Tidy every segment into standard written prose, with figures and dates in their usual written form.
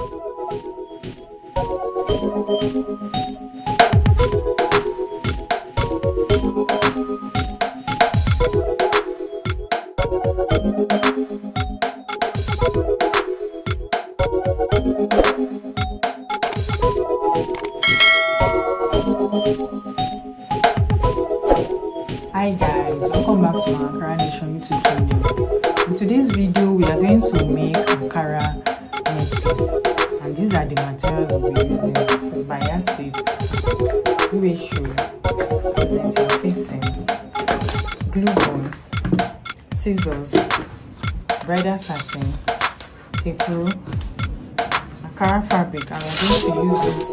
Hi guys, welcome back to myankaranation YouTube channel. In today's video, we are going to make Ankara Neckpiece, and these are the materials we'll be using. It's bias tape, shoe, presenting facing, glue gun, scissors, bridal satin, tape roll, Ankara fabric, and we're going to use this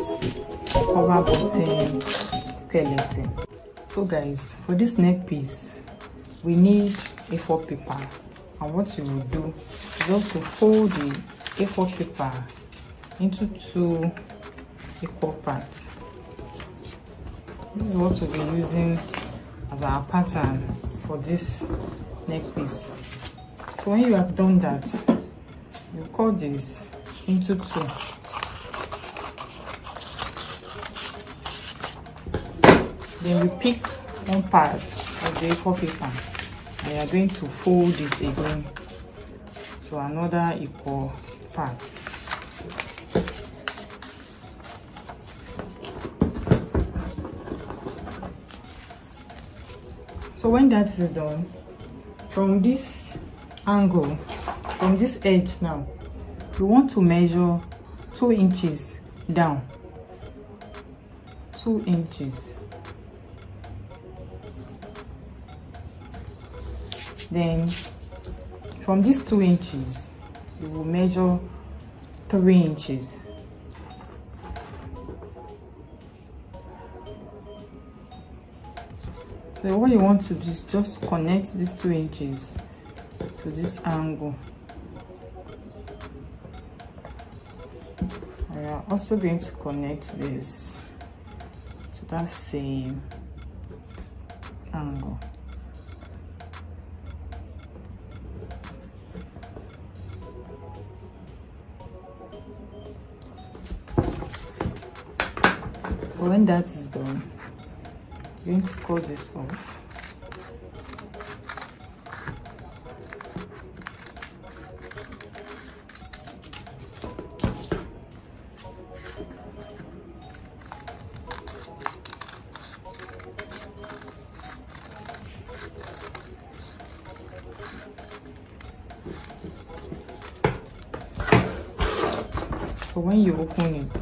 cover button skeleton. So guys, for this neck piece we need A4 paper, and what you will do is also fold the A4 paper into 2 equal parts. This is what we'll be using as our pattern for this neck piece. So when you have done that, you cut this into 2. Then you pick one part of the A4 paper and you are going to fold it again to another equal part. So when that is done, from this angle, from this edge now, you want to measure 2 inches down. 2 inches. Then from these 2 inches, you will measure 3 inches. So what you want to do is just connect these 2 inches to this angle. We are also going to connect this to that same angle. So when that is done, you're going to cut this off. So when you open it,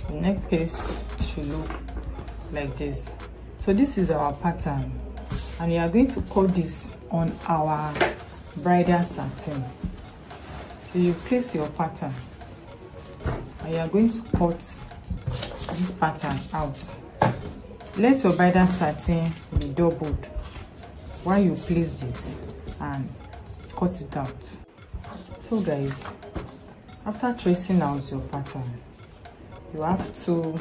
the neck piece should look like this. So this is our pattern, and we are going to cut this on our bridal satin. So you place your pattern and you are going to cut this pattern out. Let your bridal satin be doubled while you place this and cut it out. So guys, after tracing out your pattern, you have 2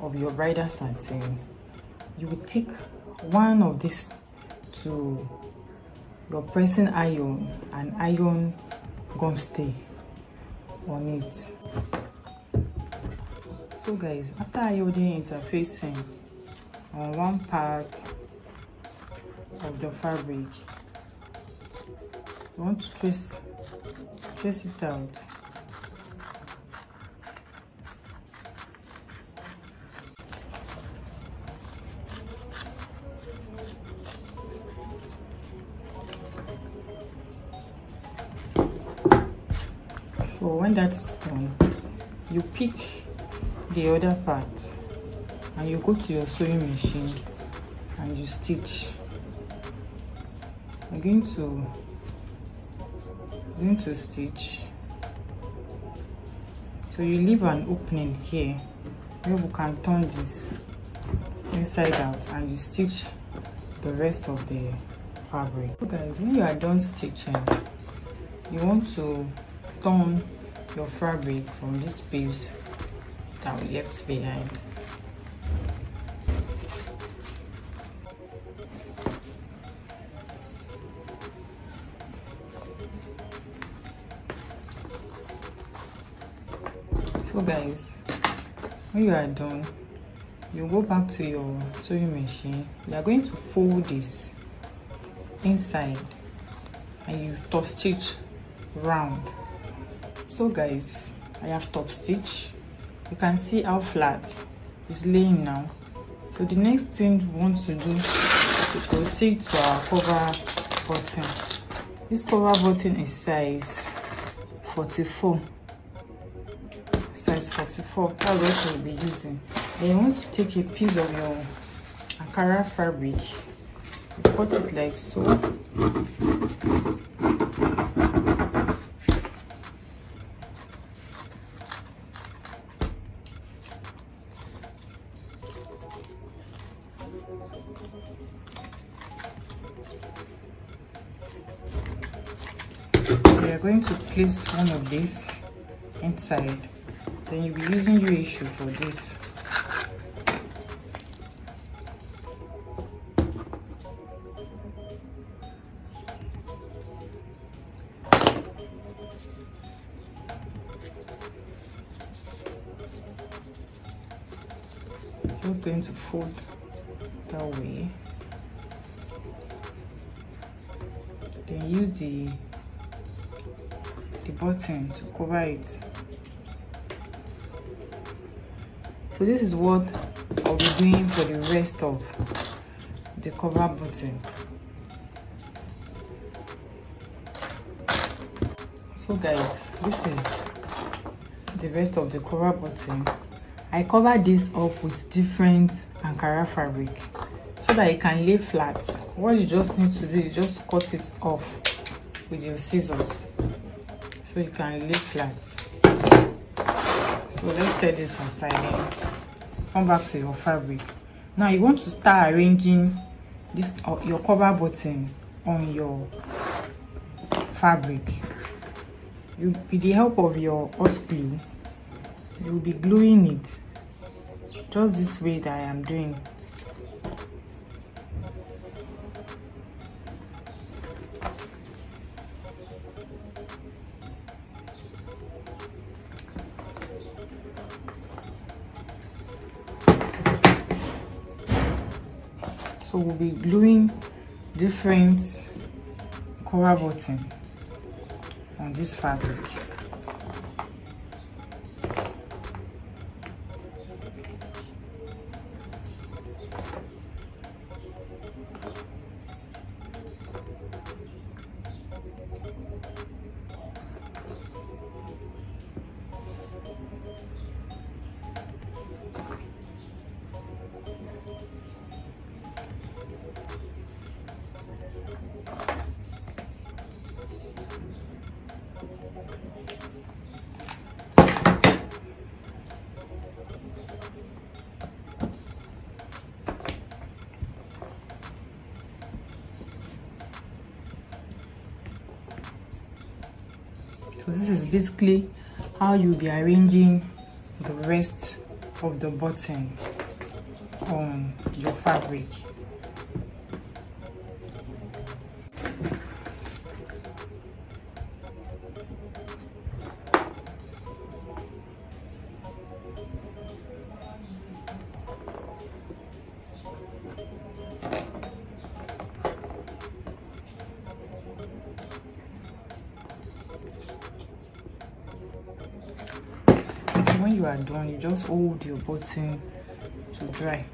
of your bridal satin. You will take one of this to your pressing iron and iron gum stay on it. So guys, after ironing interfacing on one part of the fabric, you want to trace it out. So when that is done, you pick the other part and you go to your sewing machine and you stitch. I'm going to stitch. So you leave an opening here where we can turn this inside out and you stitch the rest of the fabric. So guys, when you are done stitching, you want to turn your fabric from this piece that we left behind. So guys, when you are done, you go back to your sewing machine. You are going to fold this inside and you top stitch round. So guys, I have top stitch. You can see how flat it's laying now. So the next thing we want to do is to proceed to our cover button. This cover button is size 44. Size 44, that's what we'll be using. And you want to take a piece of your Ankara fabric, you cut it like so. We are going to place one of these inside. Then you'll be using your issue for this. Just going to fold that way. Then use the button to cover it. So this is what I'll be doing for the rest of the cover button. So guys, this is the rest of the cover button. I cover this up with different Ankara fabric so that it can lay flat. What you just need to do is just cut it off with your scissors so you can lay flat. So let's set this aside. Come back to your fabric. Now you want to start arranging this your cover button on your fabric. You, with the help of your hot glue, you will be gluing it just this way that I am doing. So we'll be gluing different cover button on this fabric. So this is basically how you'll be arranging the rest of the button on your fabric. When you are done, you just hold your button to dry.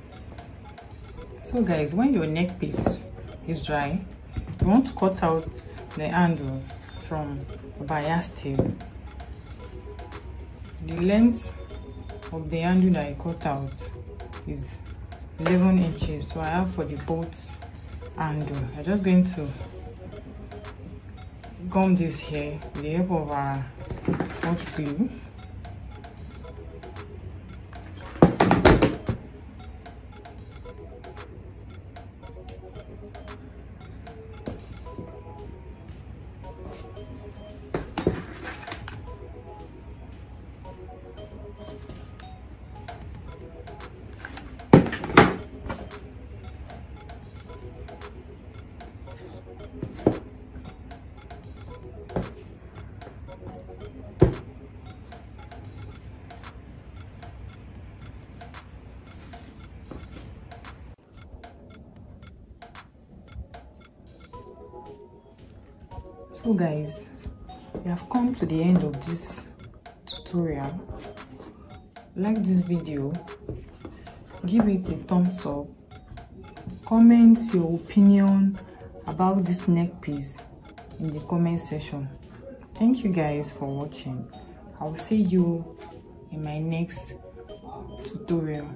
So guys, when your neck piece is dry, you want to cut out the handle from the bias tail. The length of the handle that I cut out is 11 inches. So I have for the both handle. I'm just going to gum this here with the help of our hot glue. So guys, we have come to the end of this tutorial. Like this video, give it a thumbs up, comment your opinion about this neck piece in the comment section. Thank you guys for watching. I'll see you in my next tutorial.